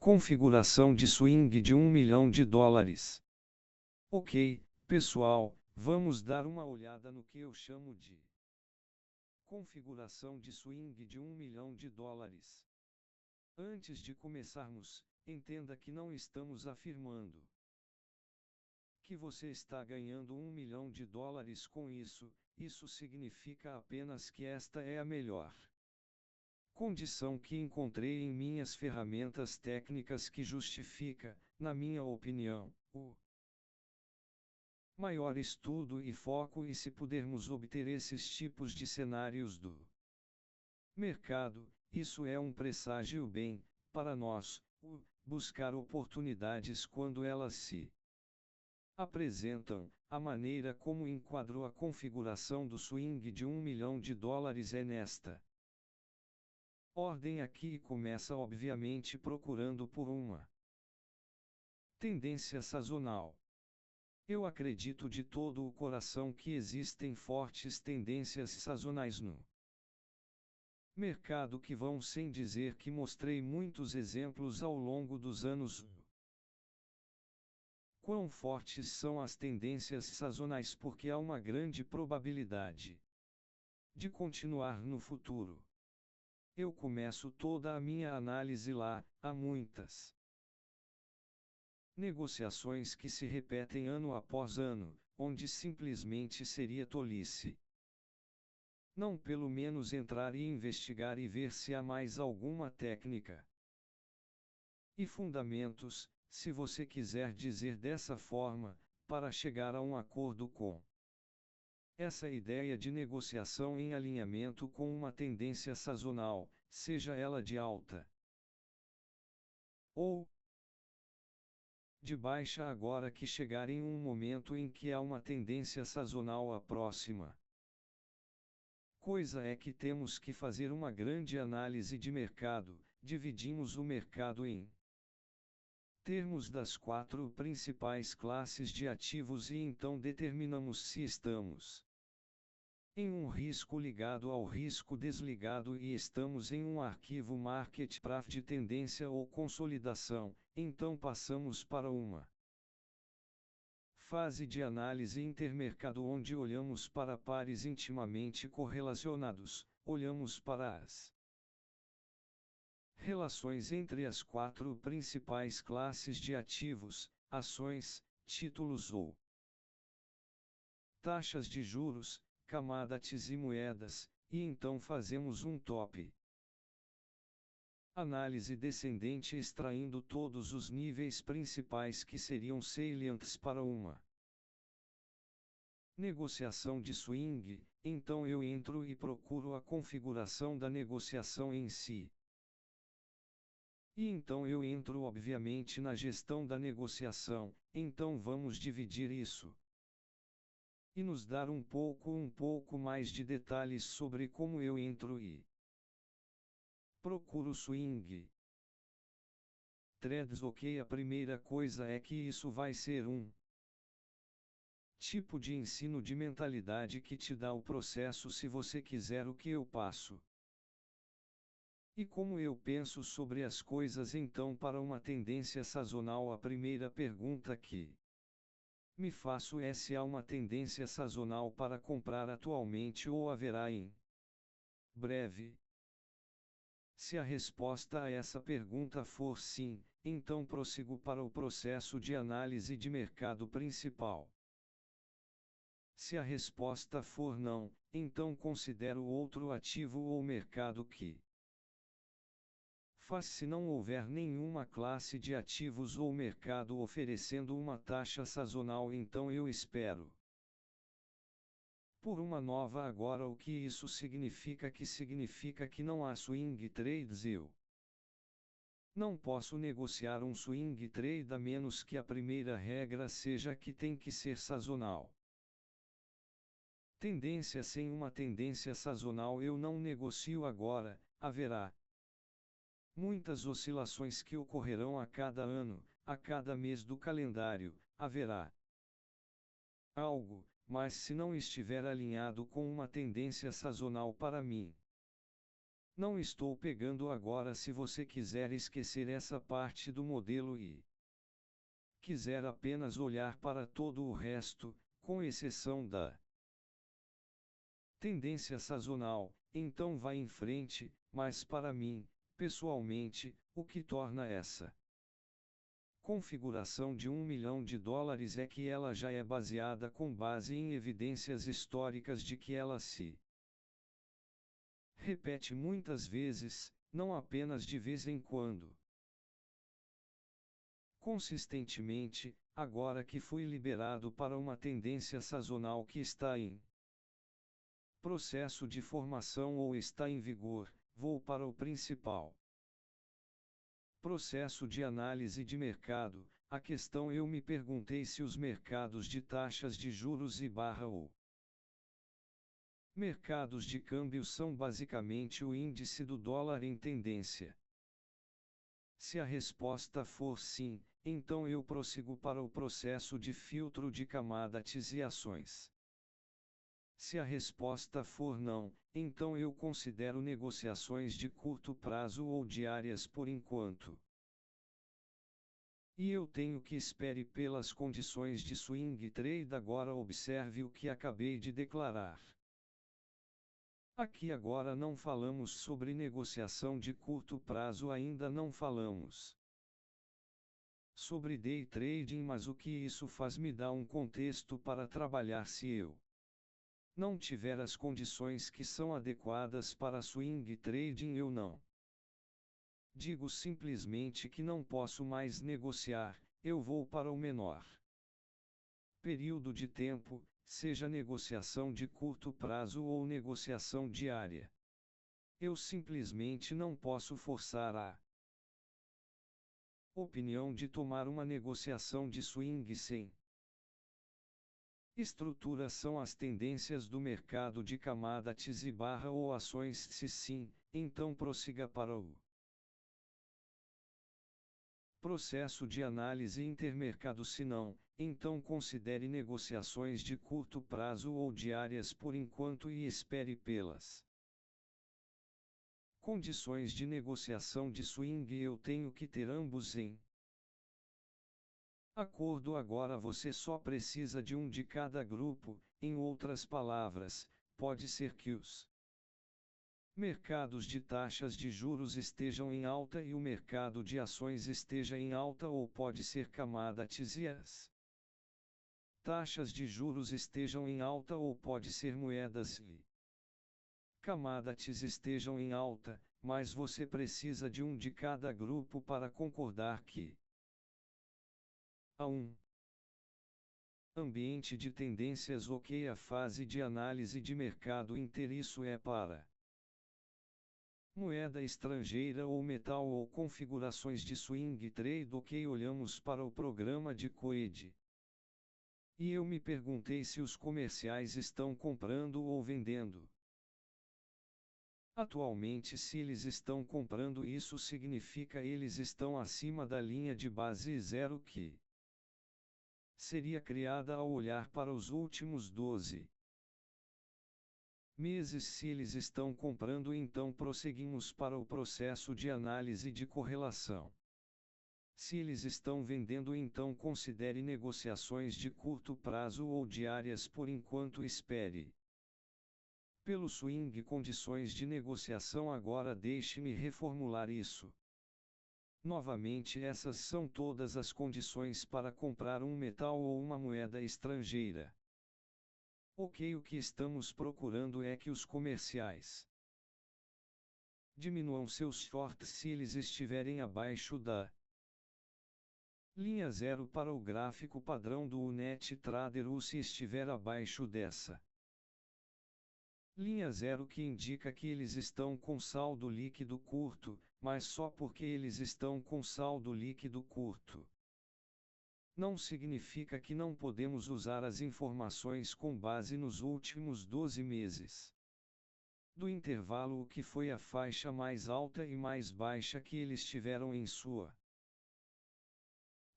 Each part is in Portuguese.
Configuração de swing de US$ 1 milhão. Ok, pessoal, vamos dar uma olhada no que eu chamo de configuração de swing de US$ 1 milhão. Antes de começarmos, entenda que não estamos afirmando que você está ganhando US$ 1 milhão com isso. Isso significa apenas que esta é a melhor condição que encontrei em minhas ferramentas técnicas que justifica, na minha opinião, o maior estudo e foco, e se pudermos obter esses tipos de cenários do mercado, isso é um presságio bem, para nós, buscar oportunidades quando elas se apresentam. A maneira como enquadro a configuração do swing de US$ 1 milhão é nesta ordem aqui, e começa obviamente procurando por uma tendência sazonal. Eu acredito de todo o coração que existem fortes tendências sazonais no mercado que vão sem dizer que mostrei muitos exemplos ao longo dos anos. Quão fortes são as tendências sazonais? Porque há uma grande probabilidade de continuar no futuro. Eu começo toda a minha análise lá. Há muitas negociações que se repetem ano após ano, onde simplesmente seria tolice não pelo menos entrar e investigar e ver se há mais alguma técnica e fundamentos, se você quiser dizer dessa forma, para chegar a um acordo com essa ideia de negociação em alinhamento com uma tendência sazonal, seja ela de alta ou de baixa, agora que chegar em um momento em que há uma tendência sazonal próxima. Coisa é que temos que fazer uma grande análise de mercado, dividimos o mercado em termos das 4 principais classes de ativos e então determinamos se estamos em um risco ligado ao risco desligado e estamos em um arquivo market path de tendência ou consolidação, então passamos para uma fase de análise intermercado onde olhamos para pares intimamente correlacionados, olhamos para as relações entre as 4 principais classes de ativos, ações, títulos ou taxas de juros, commodities e moedas, e então fazemos um top análise descendente extraindo todos os níveis principais que seriam salientes para uma negociação de swing. Então eu entro e procuro a configuração da negociação em si. E então eu entro obviamente na gestão da negociação. Então vamos dividir isso e nos dar um pouco mais de detalhes sobre como eu entro e procuro swing trades. Ok, a primeira coisa é que isso vai ser um tipo de ensino de mentalidade que te dá o processo se você quiser o que eu passo e como eu penso sobre as coisas. Então, para uma tendência sazonal, a primeira pergunta que me faço é se há uma tendência sazonal para comprar atualmente ou haverá em breve. Se a resposta a essa pergunta for sim, então prossigo para o processo de análise de mercado principal. Se a resposta for não, então considero outro ativo ou mercado que faz. Se não houver nenhuma classe de ativos ou mercado oferecendo uma taxa sazonal, então eu espero por uma nova. Agora, o que isso significa? Que significa que não há swing trades. Eu não posso negociar um swing trade a menos que a primeira regra seja que tem que ser sazonal. Tendência sem uma tendência sazonal eu não negocio. Agora, haverá muitas oscilações que ocorrerão a cada ano, a cada mês do calendário, haverá algo, mas se não estiver alinhado com uma tendência sazonal para mim, Não estou pegando agora se você quiser esquecer essa parte do modelo e quiser apenas olhar para todo o resto, com exceção da tendência sazonal, então vá em frente, mas para mim, pessoalmente, o que torna essa configuração de $1 milhão é que ela já é baseada com base em evidências históricas de que ela se repete muitas vezes, não apenas de vez em quando. Consistentemente, agora que fui liberado para uma tendência sazonal que está em processo de formação ou está em vigor, vou para o principal processo de análise de mercado. A questão eu me perguntei se os mercados de taxas de juros e ou mercados de câmbio são basicamente o índice do dólar em tendência. Se a resposta for sim, então eu prossigo para o processo de filtro de commodities e ações. Se a resposta for não, então eu considero negociações de curto prazo ou diárias por enquanto. E eu tenho que espere pelas condições de swing trade. Agora observe o que acabei de declarar. Aqui agora não falamos sobre negociação de curto prazo, ainda não falamos sobre day trading, mas o que isso faz me dá um contexto para trabalhar se eu não tiver as condições que são adequadas para swing trading. Eu não digo simplesmente que não posso mais negociar, eu vou para o menor período de tempo, seja negociação de curto prazo ou negociação diária. Eu simplesmente não posso forçar a opinião de tomar uma negociação de swing sem estrutura. São as tendências do mercado de commodities e ou ações. Se sim, então prossiga para o processo de análise intermercado. Se não, então considere negociações de curto prazo ou diárias por enquanto e espere pelas condições de negociação de swing. Eu tenho que ter ambos em acordo. Agora você só precisa de um de cada grupo. Em outras palavras, pode ser que os mercados de taxas de juros estejam em alta e o mercado de ações esteja em alta, ou pode ser commodities e as taxas de juros estejam em alta, ou pode ser moedas e commodities estejam em alta, mas você precisa de um de cada grupo para concordar que há um ambiente de tendências ok. A fase de análise de mercado inteiro, isso é para moeda estrangeira ou metal ou configurações de swing trade ok. Olhamos para o programa de Coed. E eu me perguntei se os comerciais estão comprando ou vendendo. Atualmente, se eles estão comprando, isso significa eles estão acima da linha de base zero, que seria criada ao olhar para os últimos 12 meses. Se eles estão comprando, então prosseguimos para o processo de análise de correlação. Se eles estão vendendo, então considere negociações de curto prazo ou diárias por enquanto. Espere pelo swing. Condições de negociação. Agora deixe-me reformular isso. Novamente, essas são todas as condições para comprar um metal ou uma moeda estrangeira. Ok, o que estamos procurando é que os comerciais diminuam seus shorts se eles estiverem abaixo da linha zero para o gráfico padrão do NetTrader, ou se estiver abaixo dessa linha zero, que indica que eles estão com saldo líquido curto, mas só porque eles estão com saldo líquido curto não significa que não podemos usar as informações com base nos últimos 12 meses do intervalo, o que foi a faixa mais alta e mais baixa que eles tiveram em sua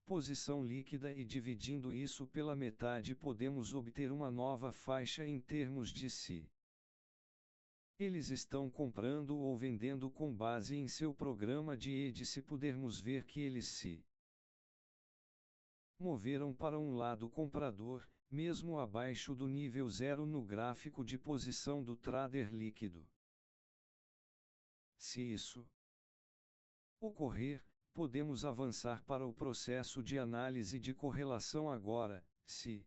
posição líquida, e dividindo isso pela metade podemos obter uma nova faixa em termos de si. Eles estão comprando ou vendendo com base em seu programa de ED. Se pudermos ver que eles se moveram para um lado comprador, mesmo abaixo do nível 0 no gráfico de posição do trader líquido. Se isso ocorrer, podemos avançar para o processo de análise de correlação agora. Se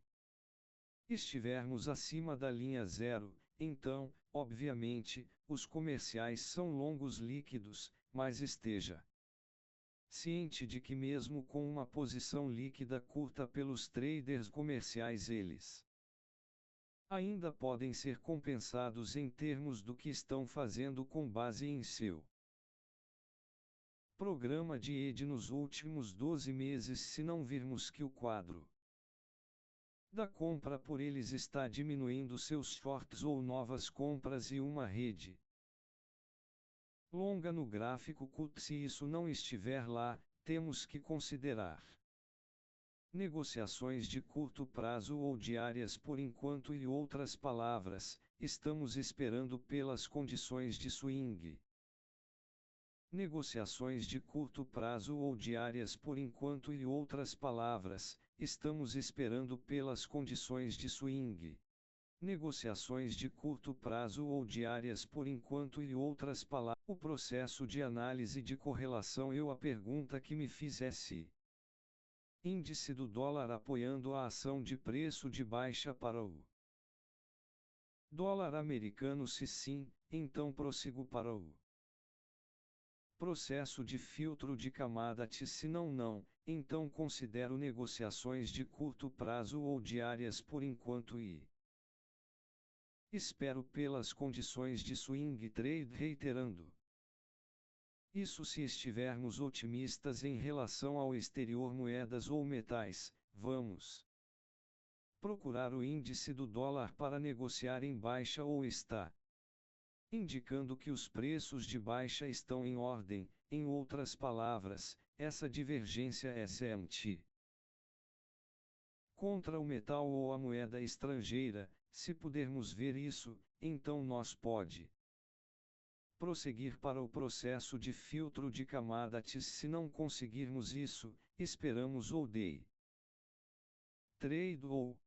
estivermos acima da linha 0, então, obviamente, os comerciais são longos líquidos, mas esteja ciente de que mesmo com uma posição líquida curta pelos traders comerciais eles ainda podem ser compensados em termos do que estão fazendo com base em seu programa de ED nos últimos 12 meses. Se não virmos que o quadro da compra por eles está diminuindo seus shorts ou novas compras e uma rede longa no gráfico CUT, se isso não estiver lá, temos que considerar negociações de curto prazo ou diárias por enquanto. Em outras palavras, estamos esperando pelas condições de swing. Negociações de curto prazo ou diárias por enquanto. Em outras palavras, estamos esperando pelas condições de swing. Negociações de curto prazo ou diárias por enquanto. Em outras palavras, o processo de análise de correlação. A pergunta que me fiz é se índice do dólar apoiando a ação de preço de baixa para o dólar americano. Se sim, então prossigo para o processo de filtro de commodities. Se não, então considero negociações de curto prazo ou diárias por enquanto e espero pelas condições de swing trade. Reiterando isso, se estivermos otimistas em relação ao exterior, moedas ou metais, vamos procurar o índice do dólar para negociar em baixa ou está indicando que os preços de baixa estão em ordem. Em outras palavras, essa divergência é SMT contra o metal ou a moeda estrangeira. Se pudermos ver isso, então nós pode prosseguir para o processo de filtro de commodities. Se não conseguirmos isso, esperamos o day trade ou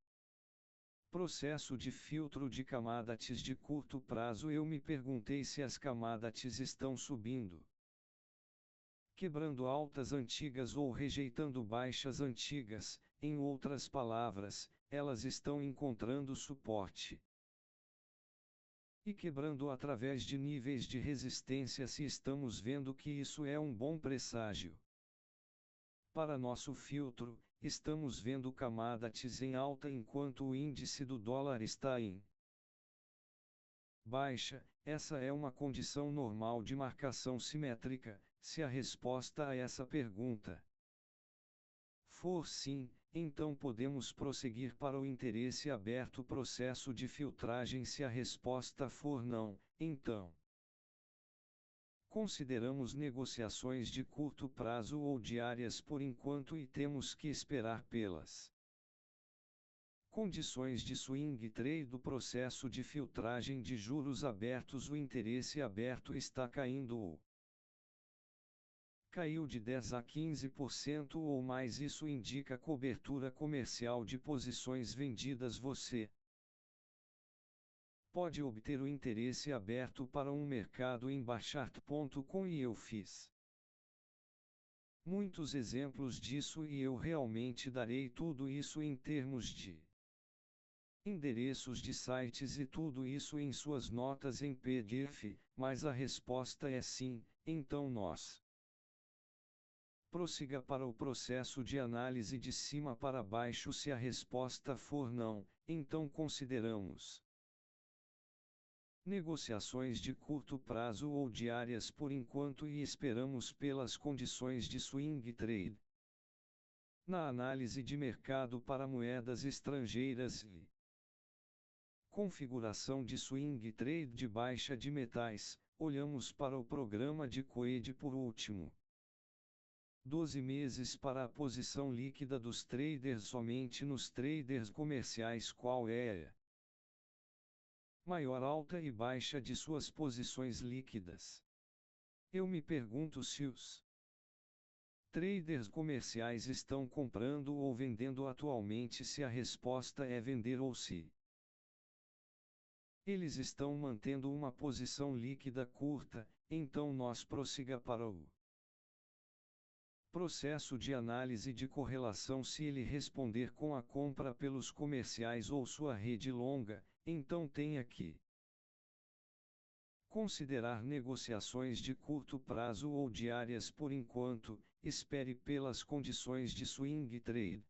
processo de filtro de commodities de curto prazo. Eu me perguntei se as commodities estão subindo, quebrando altas antigas ou rejeitando baixas antigas. Em outras palavras, elas estão encontrando suporte e quebrando através de níveis de resistência. Se estamos vendo que isso é um bom presságio para nosso filtro, estamos vendo commodities em alta enquanto o índice do dólar está em baixa. Essa é uma condição normal de marcação simétrica. Se a resposta a essa pergunta for sim, então podemos prosseguir para o interesse aberto processo de filtragem. Se a resposta for não, então consideramos negociações de curto prazo ou diárias por enquanto e temos que esperar pelas condições de swing trade do processo de filtragem de juros abertos. O interesse aberto está caindo ou caiu de 10 a 15% ou mais. Isso indica cobertura comercial de posições vendidas. Você pode obter o interesse aberto para um mercado em Barchart.com e eu fiz muitos exemplos disso e eu realmente darei tudo isso em termos de endereços de sites e tudo isso em suas notas em PDF, mas a resposta é sim. Então nós prossiga para o processo de análise de cima para baixo. Se a resposta for não, então consideramos negociações de curto prazo ou diárias por enquanto e esperamos pelas condições de swing trade. Na análise de mercado para moedas estrangeiras e configuração de swing trade de baixa de metais, olhamos para o programa de COED por último 12 meses para a posição líquida dos traders somente nos traders comerciais. Qual é maior alta e baixa de suas posições líquidas. Eu me pergunto se os traders comerciais estão comprando ou vendendo atualmente, se a resposta é vender ou se eles estão mantendo uma posição líquida curta, então nós prossiga para o processo de análise de correlação. Se ele responder com a compra pelos comerciais ou sua rede longa, então tenha que considerar negociações de curto prazo ou diárias por enquanto, espere pelas condições de swing trade.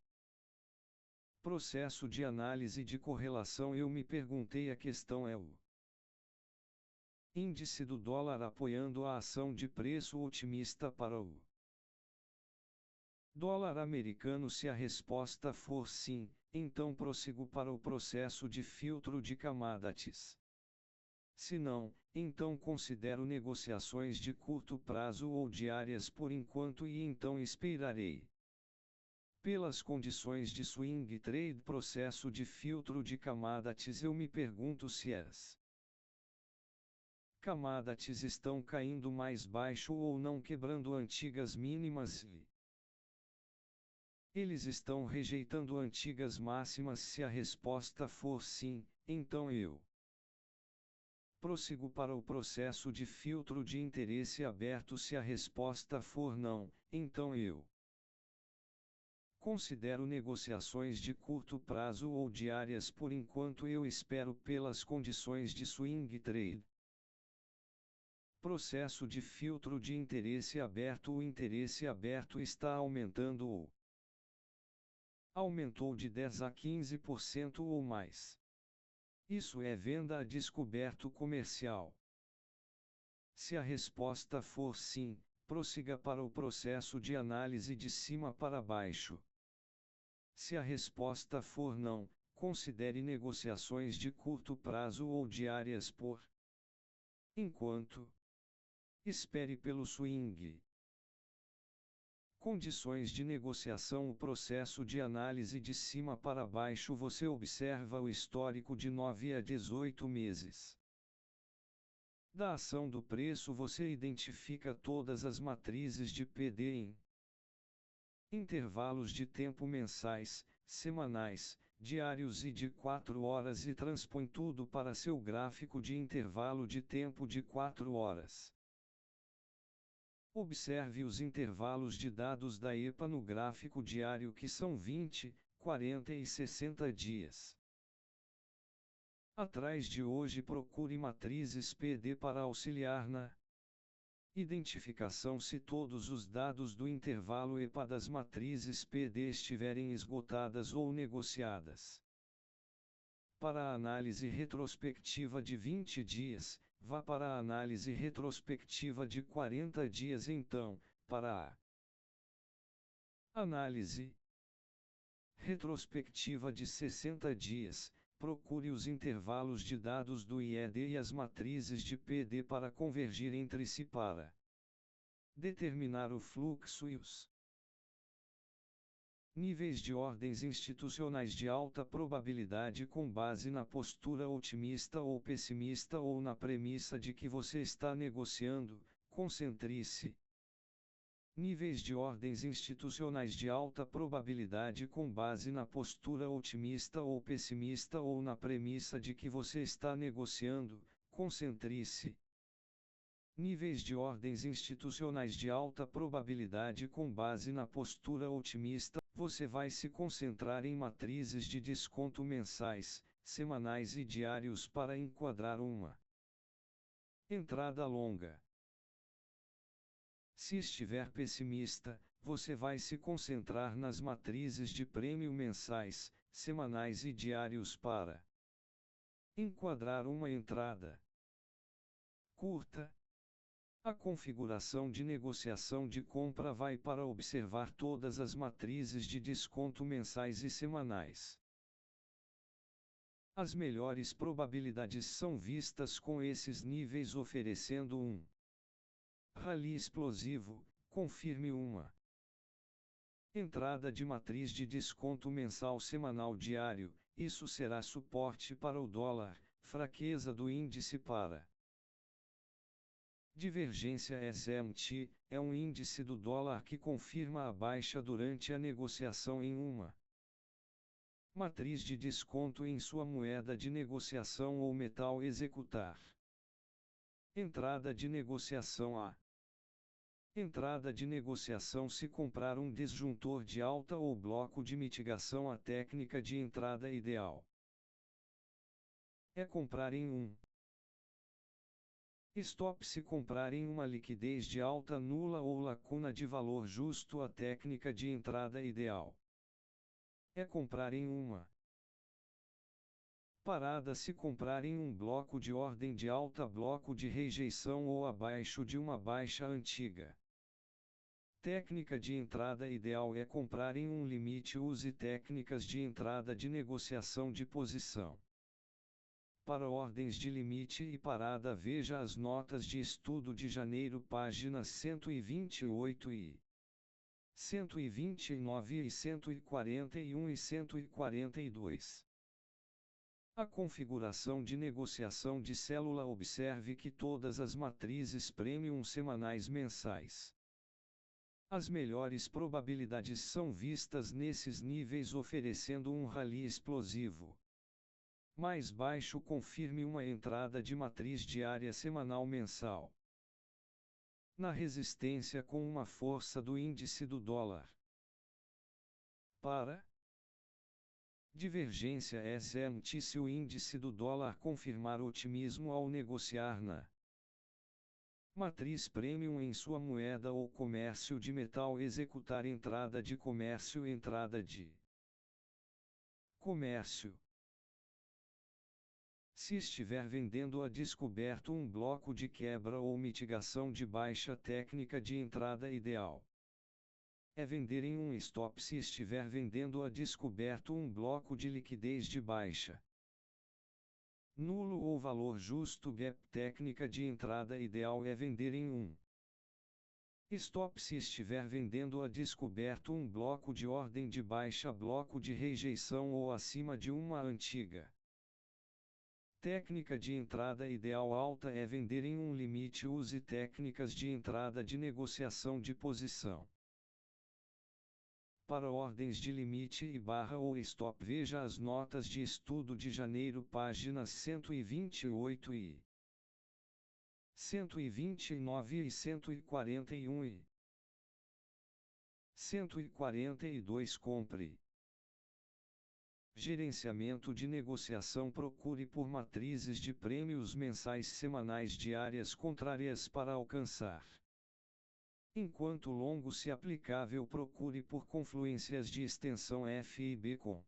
Processo de análise de correlação. Eu me perguntei, a questão é o índice do dólar apoiando a ação de preço otimista para o dólar americano. Se a resposta for sim, então prossigo para o processo de filtro de commodities. Se não, então considero negociações de curto prazo ou diárias por enquanto e então esperarei pelas condições de swing trade. Processo de filtro de commodities. Eu me pergunto se as commodities estão caindo mais baixo ou não, quebrando antigas mínimas e eles estão rejeitando antigas máximas. Se a resposta for sim, então eu prossigo para o processo de filtro de interesse aberto. Se a resposta for não, então eu considero negociações de curto prazo ou diárias por enquanto. Eu espero pelas condições de swing trade. Processo de filtro de interesse aberto. O interesse aberto está aumentando ou aumentou de 10 a 15% ou mais. Isso é venda a descoberto comercial. Se a resposta for sim, prossiga para o processo de análise de cima para baixo. Se a resposta for não, considere negociações de curto prazo ou diárias por enquanto. Espere pelo swing. Condições de negociação. O processo de análise de cima para baixo. Você observa o histórico de 9 a 18 meses da ação do preço. Você identifica todas as matrizes de PD em intervalos de tempo mensais, semanais, diários e de 4 horas e transpõe tudo para seu gráfico de intervalo de tempo de 4 horas. Observe os intervalos de dados da EPA no gráfico diário, que são 20, 40 e 60 dias. Atrás de hoje, procure matrizes PD para auxiliar na identificação. Se todos os dados do intervalo EPA das matrizes PD estiverem esgotadas ou negociadas. Para a análise retrospectiva de 20 dias, vá para a análise retrospectiva de 40 dias. Então, para a análise retrospectiva de 60 dias, procure os intervalos de dados do IED e as matrizes de PD para convergir entre si para determinar o fluxo e os níveis de ordens institucionais de alta probabilidade com base na postura otimista ou pessimista ou na premissa de que você está negociando. Concentre-se. Níveis de ordens institucionais de alta probabilidade com base na postura otimista ou pessimista ou na premissa de que você está negociando. Concentre-se. Níveis de ordens institucionais de alta probabilidade com base na postura otimista. Você vai se concentrar em matrizes de desconto mensais, semanais e diários para enquadrar uma entrada longa. Se estiver pessimista, você vai se concentrar nas matrizes de prêmio mensais, semanais e diários para enquadrar uma entrada curta. A configuração de negociação de compra vai para observar todas as matrizes de desconto mensais e semanais. As melhores probabilidades são vistas com esses níveis, oferecendo um rally explosivo. Confirme uma entrada de matriz de desconto mensal, semanal, diário. Isso será suporte para o dólar. Fraqueza do índice para. Divergência SMT é um índice do dólar que confirma a baixa durante a negociação em uma matriz de desconto em sua moeda de negociação ou metal executar. Entrada de negociação A. Entrada de negociação se comprar um disjuntor de alta ou bloco de mitigação. A técnica de entrada ideal é comprar em um stop se comprar em uma liquidez de alta nula ou lacuna de valor justo. A técnica de entrada ideal é comprar em uma parada se comprar em um bloco de ordem de alta, bloco de rejeição ou abaixo de uma baixa antiga. Técnica de entrada ideal é comprar em um limite. Use técnicas de entrada de negociação de posição. Para ordens de limite e parada, veja as notas de estudo de janeiro, páginas 128 e 129 e 141 e 142. A configuração de negociação de célula. Observe que todas as matrizes premium semanais mensais. As melhores probabilidades são vistas nesses níveis, oferecendo um rally explosivo. Mais baixo confirme uma entrada de matriz diária, semanal, mensal. Na resistência com uma força do índice do dólar. Para divergência SMT, se o índice do dólar confirmar otimismo ao negociar na matriz premium em sua moeda ou comércio de metal, executar entrada de comércio. Entrada de comércio. Se estiver vendendo a descoberto um bloco de quebra ou mitigação de baixa, técnica de entrada ideal é vender em um stop se estiver vendendo a descoberto um bloco de liquidez de baixa nulo ou valor justo. Gap. Técnica de entrada ideal é vender em um stop se estiver vendendo a descoberto um bloco de ordem de baixa, bloco de rejeição ou acima de uma antiga. Técnica de entrada ideal alta é vender em um limite. Use técnicas de entrada de negociação de posição. Para ordens de limite e barra ou stop, veja as notas de estudo de janeiro, páginas 128 e 129 e 141 e 142. Compre. Gerenciamento de negociação. Procure por matrizes de prêmios mensais, semanais, diárias contrárias para alcançar. Enquanto longo, se aplicável, procure por confluências de extensão FIB com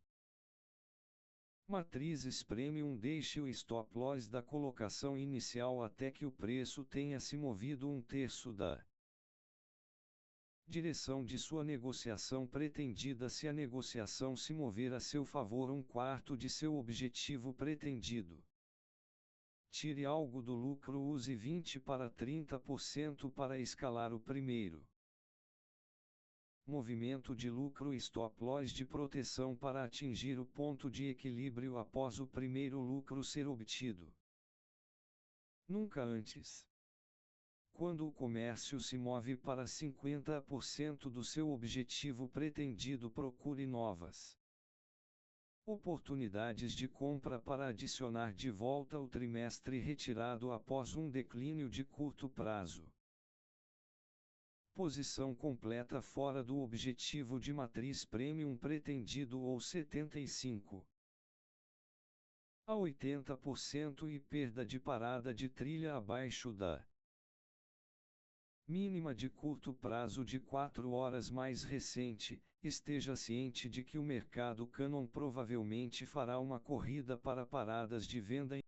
matrizes premium. Deixe o stop loss da colocação inicial até que o preço tenha se movido um terço da direção de sua negociação pretendida. Se a negociação se mover a seu favor um quarto de seu objetivo pretendido, tire algo do lucro. Use 20 para 30% para escalar o primeiro movimento de lucro. Stop loss de proteção para atingir o ponto de equilíbrio após o primeiro lucro ser obtido. Nunca antes. Quando o comércio se move para 50% do seu objetivo pretendido, procure novas oportunidades de compra para adicionar de volta o trimestre retirado após um declínio de curto prazo. Posição completa fora do objetivo de matriz premium pretendido ou 75 a 80% e perda de parada de trilha abaixo da mínima de curto prazo de 4 horas mais recente. Esteja ciente de que o mercado Canon provavelmente fará uma corrida para paradas de venda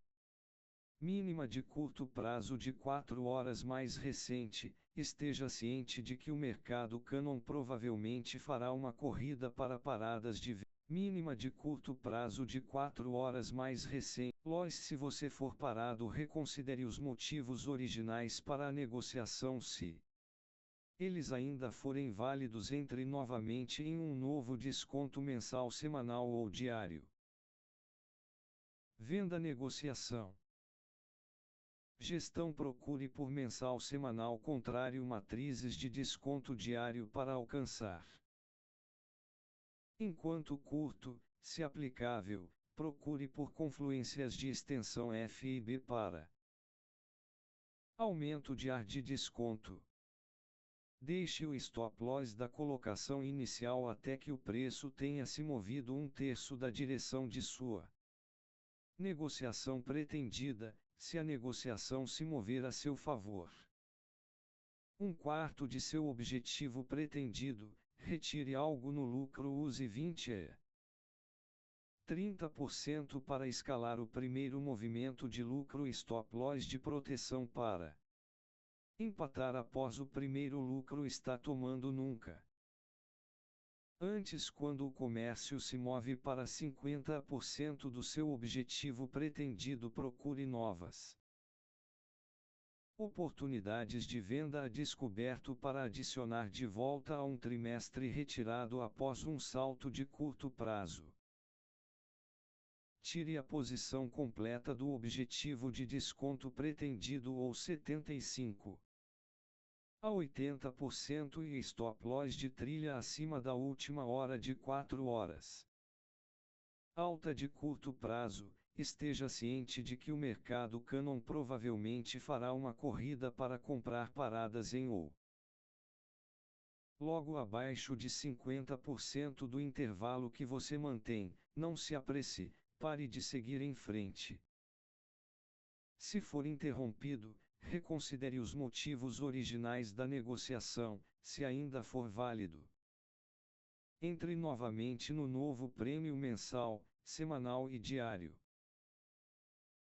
mínima de curto prazo de 4 horas mais recente. Esteja ciente de que o mercado Canon provavelmente fará uma corrida para paradas de venda mínima de curto prazo de 4 horas mais recente. Loss. Se você for parado, reconsidere os motivos originais para a negociação. Se eles ainda forem válidos, entre novamente em um novo desconto mensal, semanal ou diário. Venda negociação. Gestão procure por mensal semanal contrário matrizes de desconto diário para alcançar. Enquanto curto, se aplicável, procure por confluências de extensão F e B para aumento de ar de desconto. Deixe o stop loss da colocação inicial até que o preço tenha se movido 1/3 da direção de sua negociação pretendida, se a negociação se mover a seu favor. 1/4 de seu objetivo pretendido, retire algo no lucro, use 30% para escalar o primeiro movimento de lucro e stop loss de proteção para empatar após o primeiro lucro está tomando nunca. Antes, quando o comércio se move para 50% do seu objetivo pretendido, procure novas oportunidades de venda a descoberto para adicionar de volta a um trimestre retirado após um salto de curto prazo. Tire a posição completa do objetivo de desconto pretendido ou 75% a 80% e stop loss de trilha acima da última hora de 4 horas. Alta de curto prazo, esteja ciente de que o mercado Canon provavelmente fará uma corrida para comprar paradas em ou logo abaixo de 50% do intervalo que você mantém. Não se apresse, pare de seguir em frente. Se for interrompido, reconsidere os motivos originais da negociação, se ainda for válido. Entre novamente no novo prêmio mensal, semanal e diário.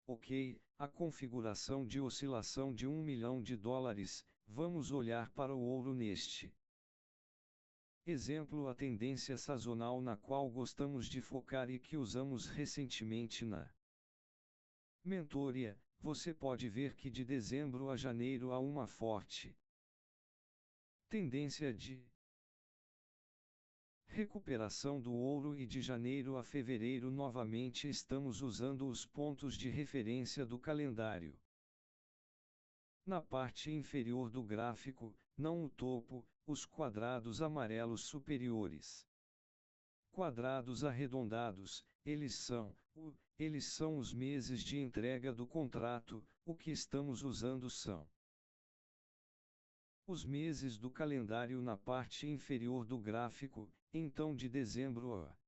Ok, a configuração de oscilação de $1 milhão. Vamos olhar para o ouro neste exemplo, a tendência sazonal na qual gostamos de focar e que usamos recentemente na mentoria. Você pode ver que de dezembro a janeiro há uma forte tendência de recuperação do ouro e de janeiro a fevereiro novamente estamos usando os pontos de referência do calendário. Na parte inferior do gráfico, não o topo, os quadrados amarelos superiores. Quadrados arredondados, eles são os meses de entrega do contrato. O que estamos usando são os meses do calendário na parte inferior do gráfico. Então, de dezembro a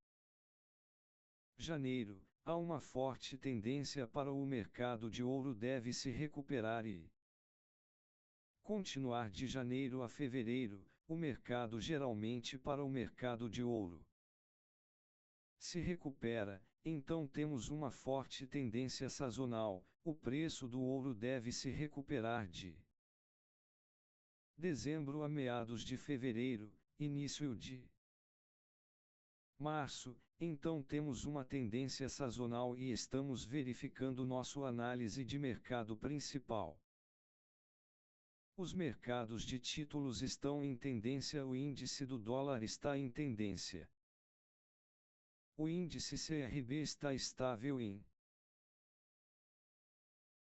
janeiro, há uma forte tendência para o mercado de ouro deve se recuperar e continuar de janeiro a fevereiro. O mercado geralmente para o mercado de ouro se recupera, então temos uma forte tendência sazonal. O preço do ouro deve se recuperar de dezembro a meados de fevereiro, início de março. Então temos uma tendência sazonal e estamos verificando nossa análise de mercado principal. Os mercados de títulos estão em tendência, o índice do dólar está em tendência. O índice CRB está estável em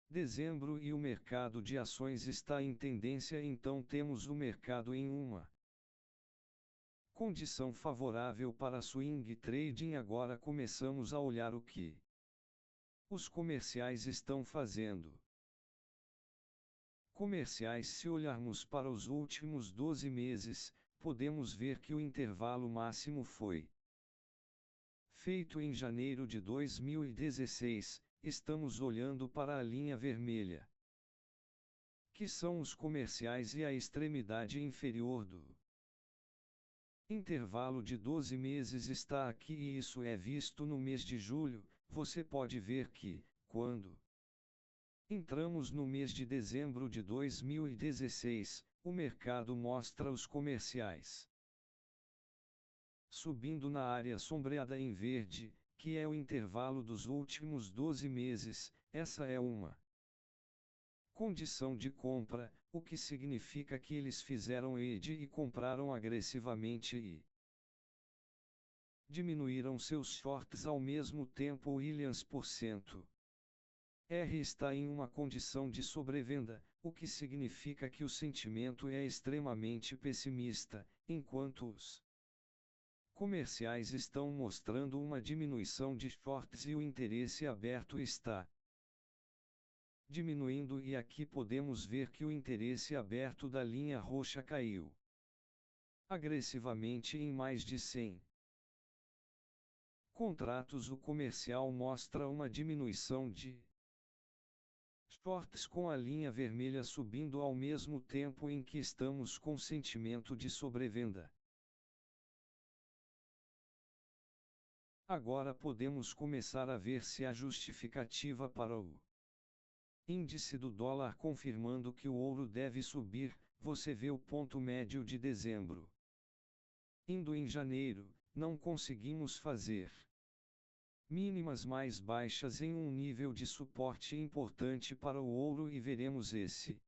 dezembro e o mercado de ações está em tendência, então temos o mercado em uma condição favorável para swing trading. Agora começamos a olhar o que os comerciais estão fazendo. Comerciais, se olharmos para os últimos 12 meses, podemos ver que o intervalo máximo foi feito em janeiro de 2016, estamos olhando para a linha vermelha, que são os comerciais, e a extremidade inferior do intervalo de 12 meses está aqui, e isso é visto no mês de julho. Você pode ver que, quando entramos no mês de dezembro de 2016, o mercado mostra os comerciais subindo na área sombreada em verde, que é o intervalo dos últimos 12 meses. Essa é uma condição de compra, o que significa que eles fizeram ED e compraram agressivamente e Diminuíram seus shorts ao mesmo tempo. Williams%. R está em uma condição de sobrevenda, o que significa que o sentimento é extremamente pessimista, enquanto os comerciais estão mostrando uma diminuição de shorts e o interesse aberto está diminuindo, e aqui podemos ver que o interesse aberto da linha roxa caiu agressivamente em mais de 100 contratos. O comercial mostra uma diminuição de shorts com a linha vermelha subindo ao mesmo tempo em que estamos com sentimento de sobrevenda. Agora podemos começar a ver se há justificativa para o índice do dólar confirmando que o ouro deve subir. Você vê o ponto médio de dezembro. Indo em janeiro, não conseguimos fazer mínimas mais baixas em um nível de suporte importante para o ouro e veremos esse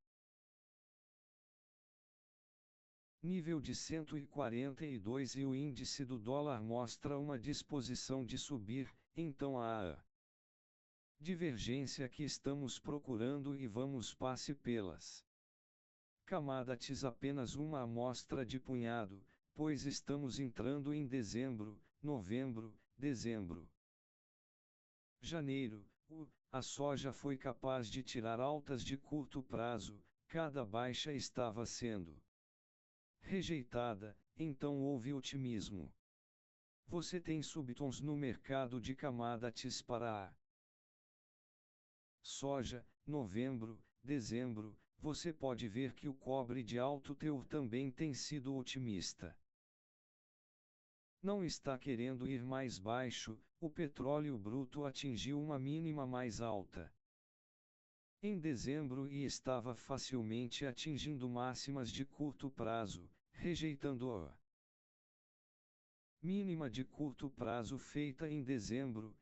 nível de 142 e o índice do dólar mostra uma disposição de subir, então há a divergência que estamos procurando e vamos passe pelas commodities apenas uma amostra de punhado, pois estamos entrando em dezembro, novembro, dezembro. Janeiro, a soja foi capaz de tirar altas de curto prazo, cada baixa estava sendo rejeitada, então houve otimismo. Você tem subtons no mercado de commodities para a soja, novembro, dezembro, você pode ver que o cobre de alto teor também tem sido otimista. Não está querendo ir mais baixo, o petróleo bruto atingiu uma mínima mais alta em dezembro e estava facilmente atingindo máximas de curto prazo, rejeitando a mínima de curto prazo feita em dezembro,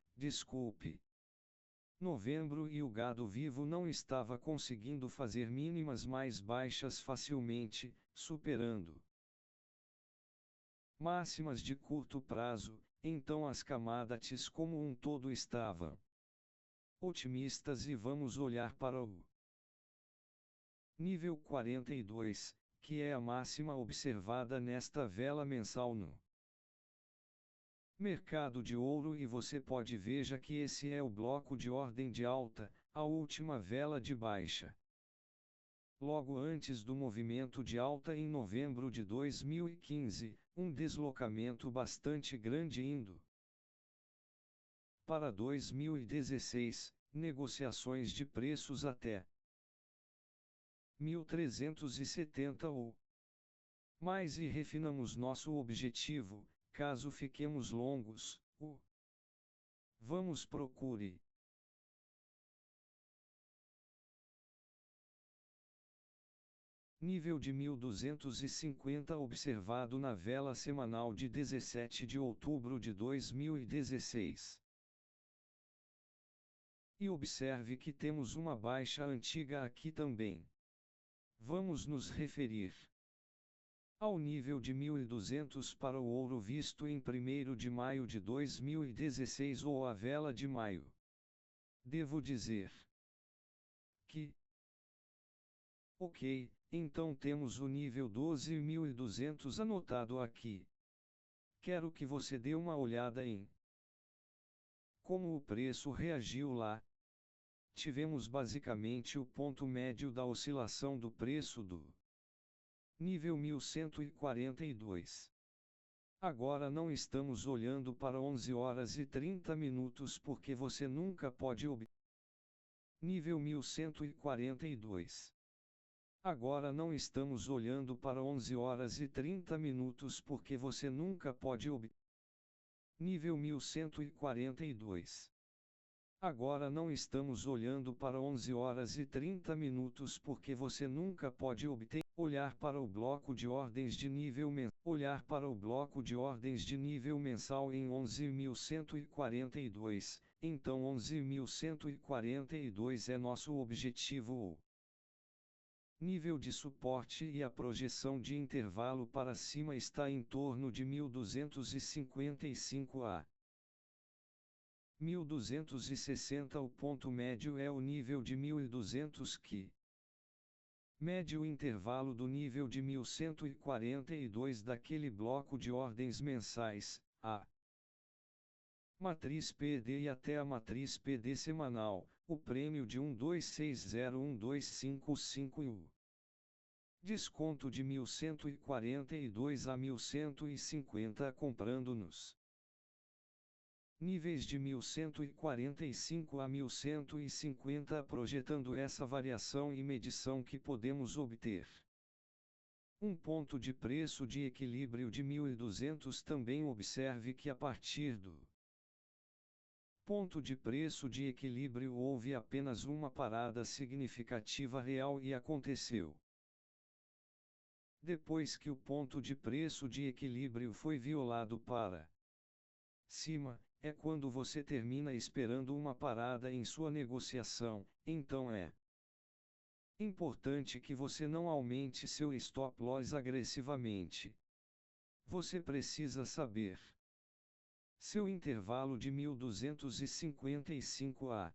novembro, e o gado vivo não estava conseguindo fazer mínimas mais baixas facilmente, superando máximas de curto prazo, então as commodities como um todo estavam otimistas e vamos olhar para o nível 42, que é a máxima observada nesta vela mensal no mercado de ouro e você pode veja que esse é o bloco de ordem de alta, a última vela de baixa. Logo antes do movimento de alta em novembro de 2015, um deslocamento bastante grande indo para 2016, negociações de preços até 1370 ou mais e refinamos nosso objetivo, caso fiquemos longos, vamos procure nível de 1250 observado na vela semanal de 17 de outubro de 2016. E observe que temos uma baixa antiga aqui também. Vamos nos referir ao nível de 1200 para o ouro visto em 1º de maio de 2016 ou a vela de maio. Devo dizer que ok, então temos o nível 12.200 anotado aqui. Quero que você dê uma olhada em como o preço reagiu lá. Tivemos basicamente o ponto médio da oscilação do preço do nível 1142. Agora não estamos olhando para 11 horas e 30 minutos porque você nunca pode nível 1142. Agora não estamos olhando para 11 horas e 30 minutos porque você nunca pode nível 1142. Agora não estamos olhando para 11 horas e 30 minutos porque você nunca pode olhar para o bloco de ordens de nível olhar para o bloco de ordens de nível mensal em 11.142, então 11.142 é nosso objetivo. Nível de suporte e a projeção de intervalo para cima está em torno de 1255 a 1260. O ponto médio é o nível de 1200 que mede o intervalo do nível de 1142 daquele bloco de ordens mensais, a matriz PD e até a matriz PD semanal, o prêmio de 1260-1255 e o desconto de 1142 a 1150 comprando nos níveis de 1145 a 1150 projetando essa variação e medição que podemos obter. Um ponto de preço de equilíbrio de 1200. Também observe que a partir do ponto de preço de equilíbrio houve apenas uma parada significativa real e aconteceu depois que o ponto de preço de equilíbrio foi violado para cima, é quando você termina esperando uma parada em sua negociação, então é importante que você não aumente seu stop loss agressivamente. Você precisa saber seu intervalo de 1255 a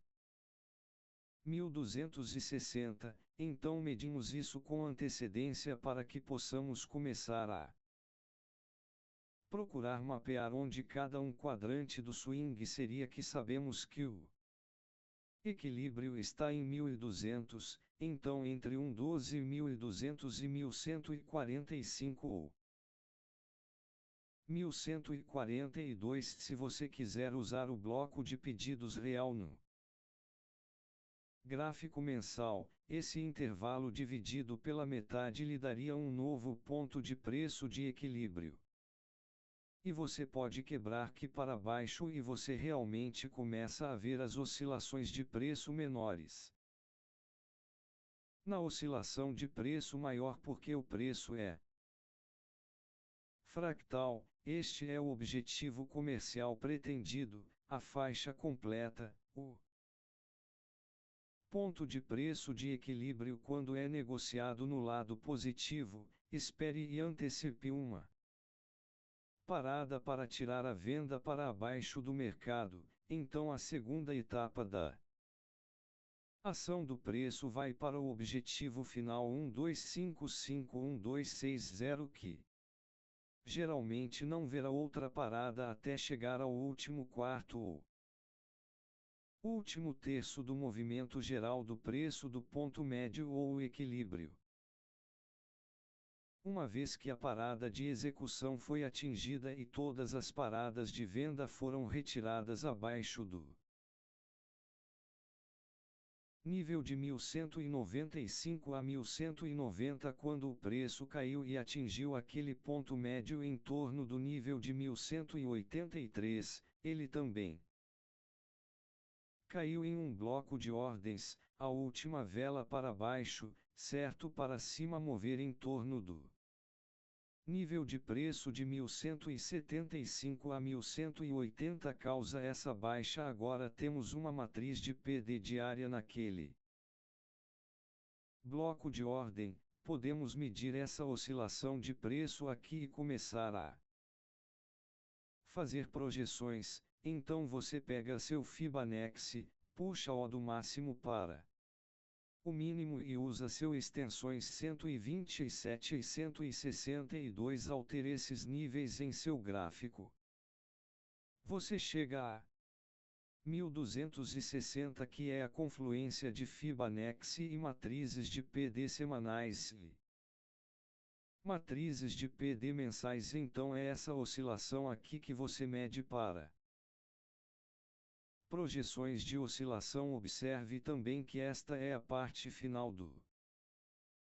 1260, então medimos isso com antecedência para que possamos começar a procurar mapear onde cada um quadrante do swing seria que sabemos que o equilíbrio está em 1200, então entre 12 1200 e 1145 ou 1142 se você quiser usar o bloco de pedidos real no gráfico mensal, esse intervalo dividido pela metade lhe daria um novo ponto de preço de equilíbrio. E você pode quebrar que para baixo e você realmente começa a ver as oscilações de preço menores. Na oscilação de preço maior porque o preço é fractal, este é o objetivo comercial pretendido, a faixa completa, o ponto de preço de equilíbrio quando é negociado no lado positivo, espere e antecipe uma parada para tirar a venda para abaixo do mercado, então a segunda etapa da ação do preço vai para o objetivo final 1255-1260 que geralmente não verá outra parada até chegar ao último quarto ou último terço do movimento geral do preço do ponto médio ou o equilíbrio. Uma vez que a parada de execução foi atingida e todas as paradas de venda foram retiradas abaixo do nível de 1195 a 1190 quando o preço caiu e atingiu aquele ponto médio em torno do nível de 1183, ele também caiu em um bloco de ordens, a última vela para baixo, certo para cima mover em torno do nível de preço de 1175 a 1180 causa essa baixa. Agora temos uma matriz de PD diária naquele bloco de ordem, podemos medir essa oscilação de preço aqui e começar a fazer projeções. Então você pega seu Fibonacci, puxa o do máximo para o mínimo e usa seu extensões 127 e 162 ao ter esses níveis em seu gráfico. Você chega a 1260 que é a confluência de Fibonacci e matrizes de PD semanais e matrizes de PD mensais. Então é essa oscilação aqui que você mede para projeções de oscilação. Observe também que esta é a parte final do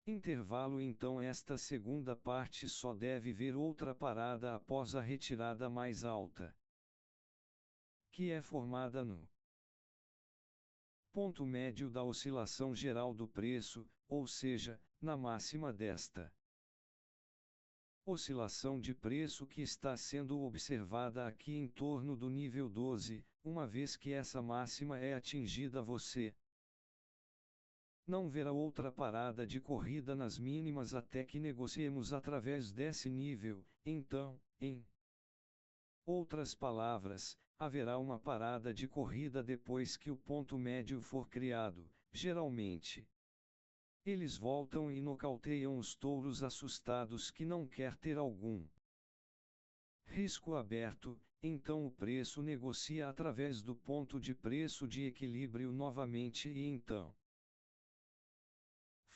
intervalo, então esta segunda parte só deve ver outra parada após a retirada mais alta, que é formada no ponto médio da oscilação geral do preço, ou seja, na máxima desta oscilação de preço que está sendo observada aqui em torno do nível 12, uma vez que essa máxima é atingida você Não haverá outra parada de corrida nas mínimas até que negociemos através desse nível, então, em outras palavras, haverá uma parada de corrida depois que o ponto médio for criado, geralmente. Eles voltam e nocauteiam os touros assustados que não quer ter algum risco aberto, então o preço negocia através do ponto de preço de equilíbrio novamente e então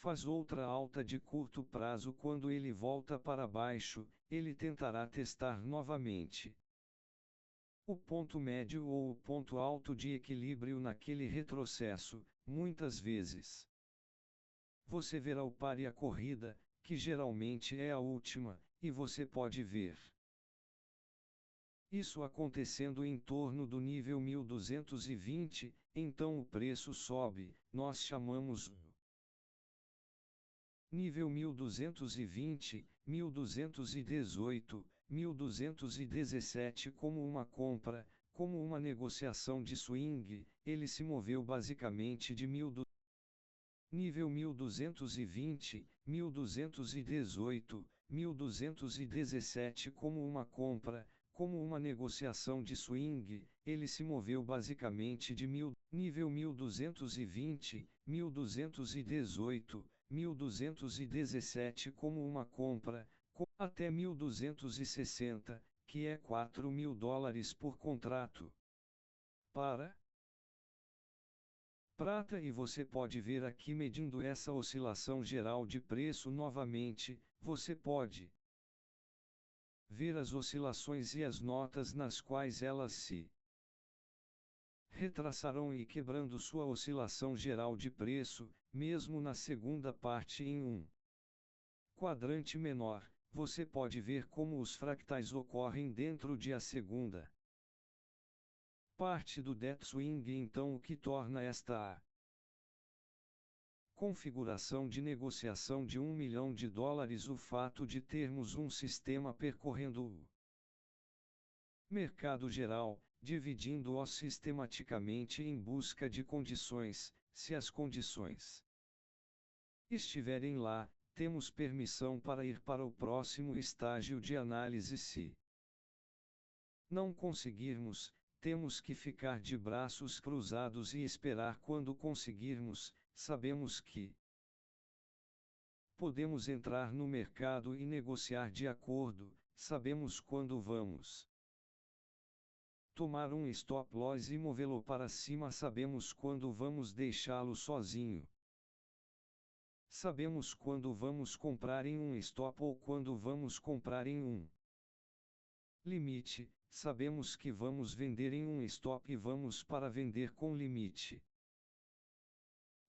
faz outra alta de curto prazo. Quando ele volta para baixo, ele tentará testar novamente o ponto médio ou o ponto alto de equilíbrio naquele retrocesso. Muitas vezes você verá o par e a corrida, que geralmente é a última, e você pode ver isso acontecendo em torno do nível 1220, então o preço sobe. Nós chamamos o nível 1220, 1218, 1217 como uma compra, como uma negociação de swing. Ele se moveu basicamente de nível 1220, 1218, 1217 como uma compra, como uma negociação de swing. Ele se moveu basicamente de nível 1220, 1218, 1217 como uma compra, até 1260, que é $4.000 por contrato. Para prata, e você pode ver aqui medindo essa oscilação geral de preço novamente. Você pode ver as oscilações e as notas nas quais elas se retraçarão e quebrando sua oscilação geral de preço, mesmo na segunda parte em um quadrante menor. Você pode ver como os fractais ocorrem dentro de a segunda parte do dead swing. Então o que torna esta a configuração de negociação de $1 milhão o fato de termos um sistema percorrendo o mercado geral, dividindo-o sistematicamente em busca de condições. Se as condições estiverem lá, temos permissão para ir para o próximo estágio de análise. Se não conseguirmos, temos que ficar de braços cruzados e esperar. Quando conseguirmos, sabemos que podemos entrar no mercado e negociar de acordo. Sabemos quando vamos tomar um stop loss e movê-lo para cima. Sabemos quando vamos deixá-lo sozinho. Sabemos quando vamos comprar em um stop ou quando vamos comprar em um limite. Sabemos que vamos vender em um stop e vamos para vender com limite.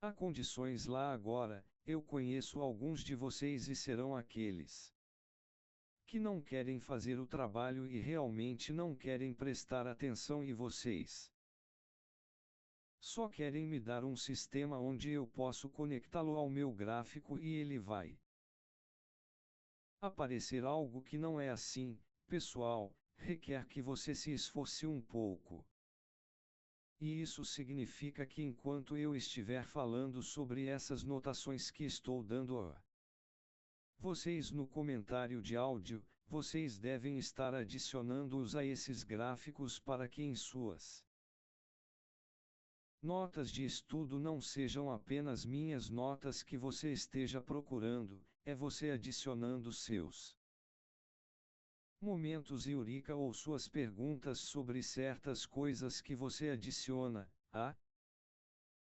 Há condições lá agora. Eu conheço alguns de vocês e serão aqueles que não querem fazer o trabalho e realmente não querem prestar atenção, e vocês só querem me dar um sistema onde eu posso conectá-lo ao meu gráfico e ele vai aparecer. Algo que não é assim, pessoal, requer que você se esforce um pouco. E isso significa que enquanto eu estiver falando sobre essas notações que estou dando a vocês no comentário de áudio, vocês devem estar adicionando-os a esses gráficos para que em suas notas de estudo não sejam apenas minhas notas que você esteja procurando, é você adicionando seus momentos eureka ou suas perguntas sobre certas coisas que você adiciona. Há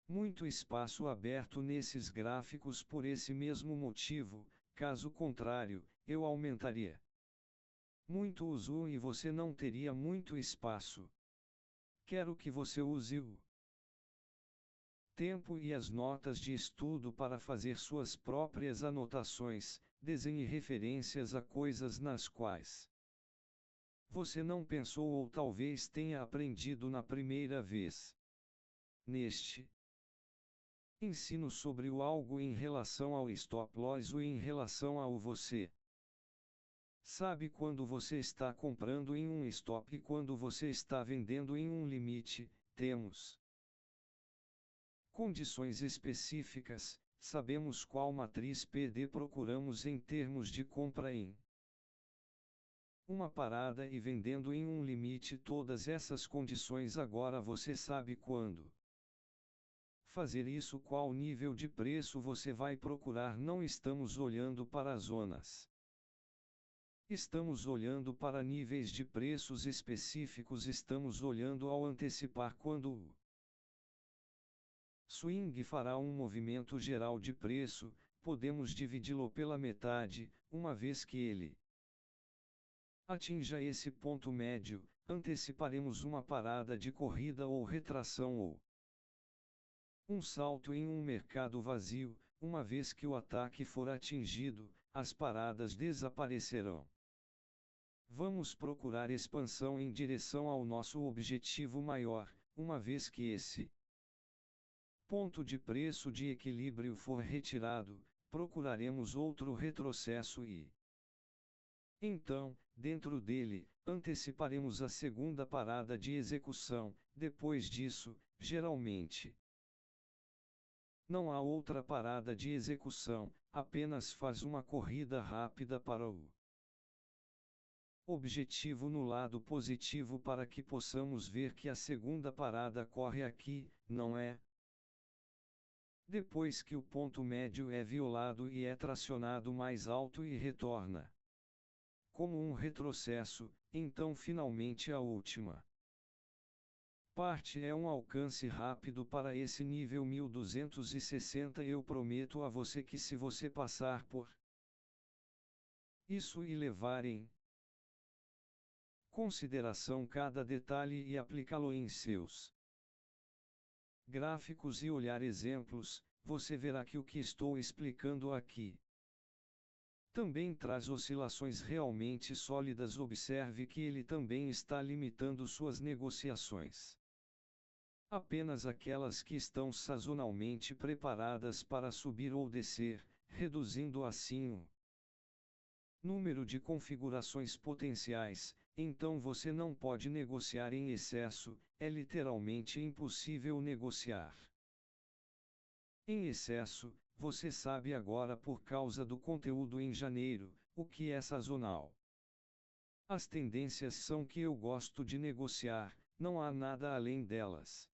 muito espaço aberto nesses gráficos por esse mesmo motivo. Caso contrário, eu aumentaria muito o zoom e você não teria muito espaço. Quero que você use o tempo e as notas de estudo para fazer suas próprias anotações. Desenhe referências a coisas nas quais você não pensou ou talvez tenha aprendido na primeira vez. Neste ensino sobre o algo em relação ao stop loss ou em relação ao você sabe quando você está comprando em um stop e quando você está vendendo em um limite. Temos Condições específicas: sabemos qual matriz PD procuramos em termos de compra em uma parada e vendendo em um limite. Todas essas condições. Agora você sabe quando fazer isso. Qual nível de preço você vai procurar? Não estamos olhando para as zonas. Estamos olhando para níveis de preços específicos. Estamos olhando ao antecipar quando o swing fará um movimento geral de preço. Podemos dividi-lo pela metade, uma vez que ele atinja esse ponto médio, anteciparemos uma parada de corrida ou retração ou um salto em um mercado vazio. Uma vez que o ataque for atingido, as paradas desaparecerão. Vamos procurar expansão em direção ao nosso objetivo maior, uma vez que esse ponto de preço de equilíbrio for retirado, procuraremos outro retrocesso e então, dentro dele, anteciparemos a segunda parada de execução. Depois disso, geralmente, não há outra parada de execução, apenas faz uma corrida rápida para o objetivo no lado positivo para que possamos ver que a segunda parada corre aqui, não é? Depois que o ponto médio é violado e é tracionado mais alto e retorna como um retrocesso, então finalmente a última parte é um alcance rápido para esse nível 1260. Eu prometo a você que se você passar por isso e levar em consideração cada detalhe e aplicá-lo em seus gráficos e olhar exemplos, você verá que o que estou explicando aqui também traz oscilações realmente sólidas. Observe que ele também está limitando suas negociações. Apenas aquelas que estão sazonalmente preparadas para subir ou descer, reduzindo assim o número de configurações potenciais. Então você não pode negociar em excesso, é literalmente impossível negociar em excesso. Você sabe agora, por causa do conteúdo em janeiro, o que é sazonal. As tendências são que eu gosto de negociar, não há nada além delas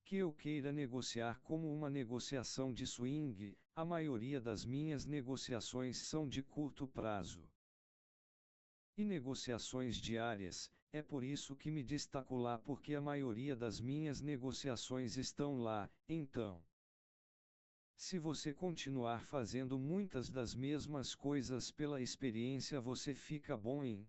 que eu queira negociar como uma negociação de swing. A maioria das minhas negociações são de curto prazo e negociações diárias. É por isso que me destaco lá, porque a maioria das minhas negociações estão lá. Então, se você continuar fazendo muitas das mesmas coisas pela experiência, você fica bom em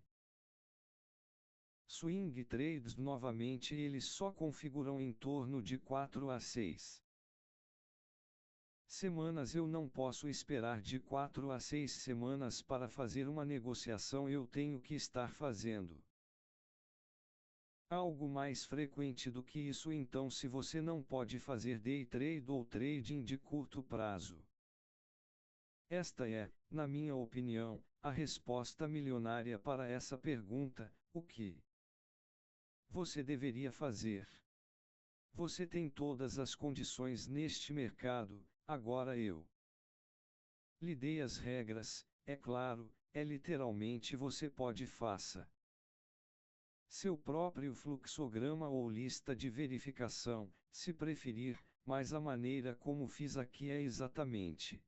swing trades. Novamente, eles só configuram em torno de 4 a 6 semanas. Eu não posso esperar de 4 a 6 semanas para fazer uma negociação. Eu tenho que estar fazendo algo mais frequente do que isso. Então, se você não pode fazer day trade ou trading de curto prazo, esta é, na minha opinião, a resposta milionária para essa pergunta: o que você deveria fazer? Você tem todas as condições neste mercado. Agora eu lhe dei as regras. É claro, é literalmente você pode faça seu próprio fluxograma ou lista de verificação, se preferir, mas a maneira como fiz aqui é exatamente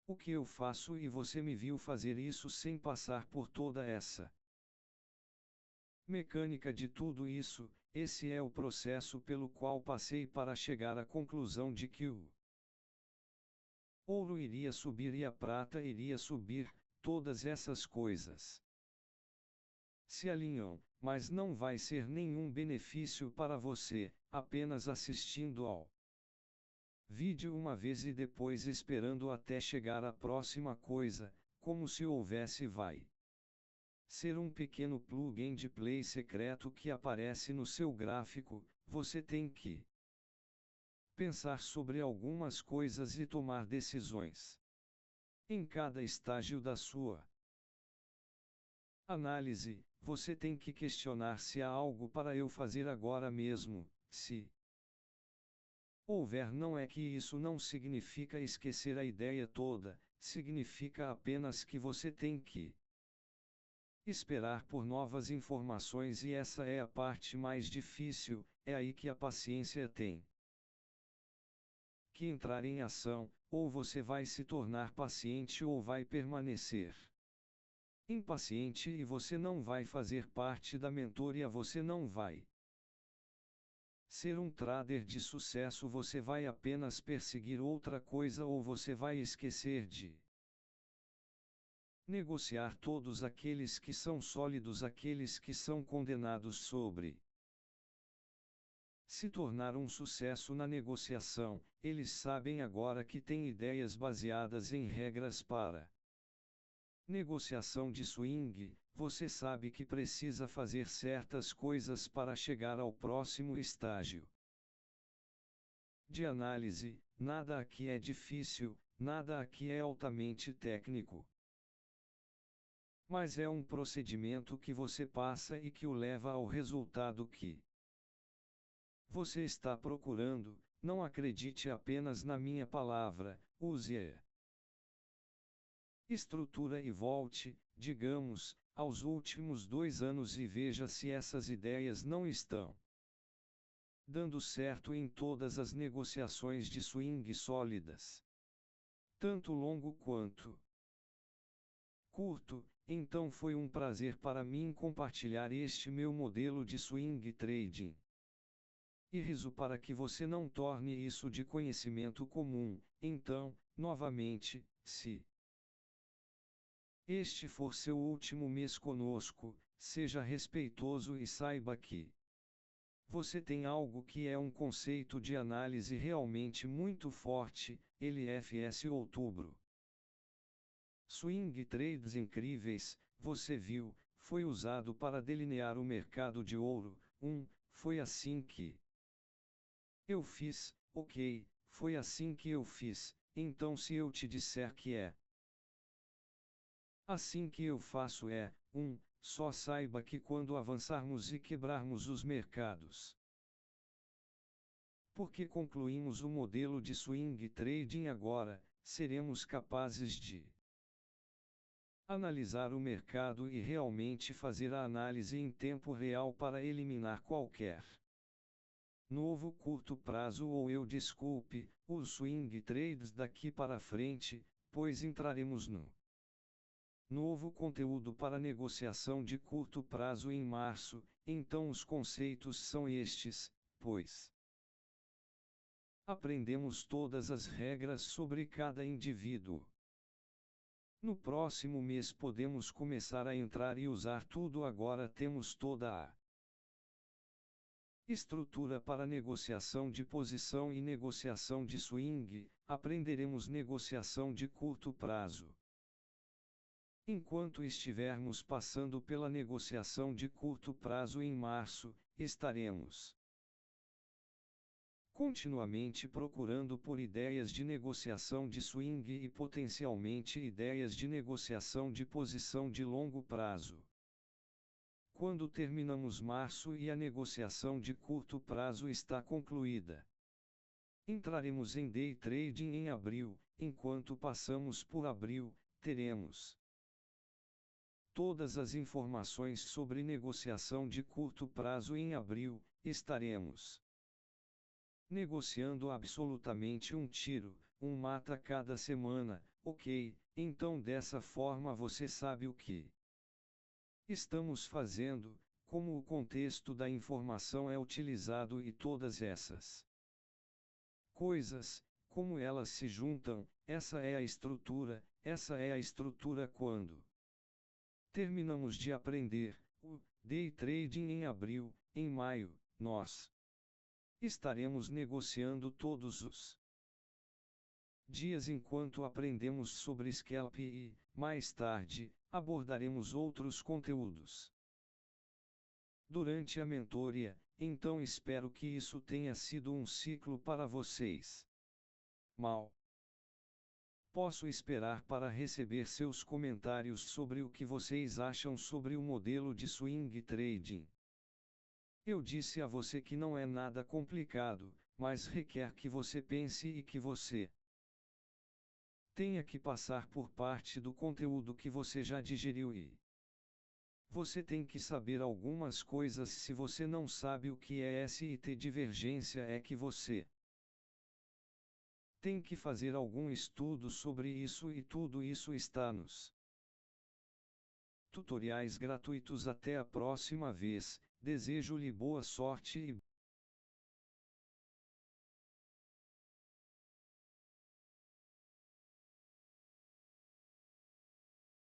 o que eu faço, e você me viu fazer isso sem passar por toda essa mecânica de tudo isso. Esse é o processo pelo qual passei para chegar à conclusão de que o ouro iria subir e a prata iria subir. Todas essas coisas se alinham, mas não vai ser nenhum benefício para você, apenas assistindo ao vídeo uma vez e depois esperando até chegar à próxima coisa, como se houvesse. Vai ser um pequeno plug and play secreto que aparece no seu gráfico. Você tem que pensar sobre algumas coisas e tomar decisões em cada estágio da sua análise. Você tem que questionar se há algo para eu fazer agora mesmo. Se Houver não é que isso não significa esquecer a ideia toda, significa apenas que você tem que esperar por novas informações e essa é a parte mais difícil, é aí que a paciência tem que entrar em ação, ou você vai se tornar paciente ou vai permanecer impaciente e você não vai fazer parte da mentoria, você não vai ser um trader de sucesso, você vai apenas perseguir outra coisa ou você vai esquecer de negociar todos aqueles que são sólidos, aqueles que são condenados sobre se tornar um sucesso na negociação, eles sabem agora que têm ideias baseadas em regras para negociação de swing, você sabe que precisa fazer certas coisas para chegar ao próximo estágio de análise. Nada aqui é difícil, nada aqui é altamente técnico. Mas é um procedimento que você passa e que o leva ao resultado que você está procurando. Não acredite apenas na minha palavra, use-a estrutura e volte, digamos, aos últimos 2 anos e veja se essas ideias não estão dando certo em todas as negociações de swing sólidas, tanto longo quanto curto. Então foi um prazer para mim compartilhar este meu modelo de swing trading. E riso para que você não torne isso de conhecimento comum. Então, novamente, se este for seu último mês conosco, seja respeitoso e saiba que você tem algo que é um conceito de análise realmente muito forte, LFS Outubro. Swing trades incríveis, você viu, foi usado para delinear o mercado de ouro. Foi assim que eu fiz, ok, foi assim que eu fiz. Então se eu te disser que é assim que eu faço só saiba que quando avançarmos e quebrarmos os mercados, porque concluímos o modelo de swing trading agora, seremos capazes de analisar o mercado e realmente fazer a análise em tempo real para eliminar qualquer novo curto prazo ou os swing trades daqui para frente, pois entraremos no novo conteúdo para negociação de curto prazo em março. Então os conceitos são estes, pois aprendemos todas as regras sobre cada indivíduo. No próximo mês podemos começar a entrar e usar tudo. Agora temos toda a estrutura para negociação de posição e negociação de swing. Aprenderemos negociação de curto prazo. Enquanto estivermos passando pela negociação de curto prazo em março, estaremos continuamente procurando por ideias de negociação de swing e potencialmente ideias de negociação de posição de longo prazo. Quando terminamos março e a negociação de curto prazo está concluída, entraremos em day trading em abril. Enquanto passamos por abril, teremos todas as informações sobre negociação de curto prazo em abril. Estaremos negociando absolutamente um tiro, um mata cada semana, ok? Então dessa forma você sabe o que estamos fazendo, como o contexto da informação é utilizado e todas essas coisas, como elas se juntam. Essa é a estrutura quando terminamos de aprender o day trading em abril. Em maio, nós estaremos negociando todos os dias enquanto aprendemos sobre scalp e, mais tarde, abordaremos outros conteúdos durante a mentoria. Então espero que isso tenha sido um ciclo para vocês. Mal posso esperar para receber seus comentários sobre o que vocês acham sobre o modelo de swing trading. Eu disse a você que não é nada complicado, mas requer que você pense e que você tenha que passar por parte do conteúdo que você já digeriu e você tem que saber algumas coisas. Se você não sabe o que é SIT divergência, é que você tem que fazer algum estudo sobre isso e tudo isso está nos tutoriais gratuitos. Até a próxima vez, desejo-lhe boa sorte e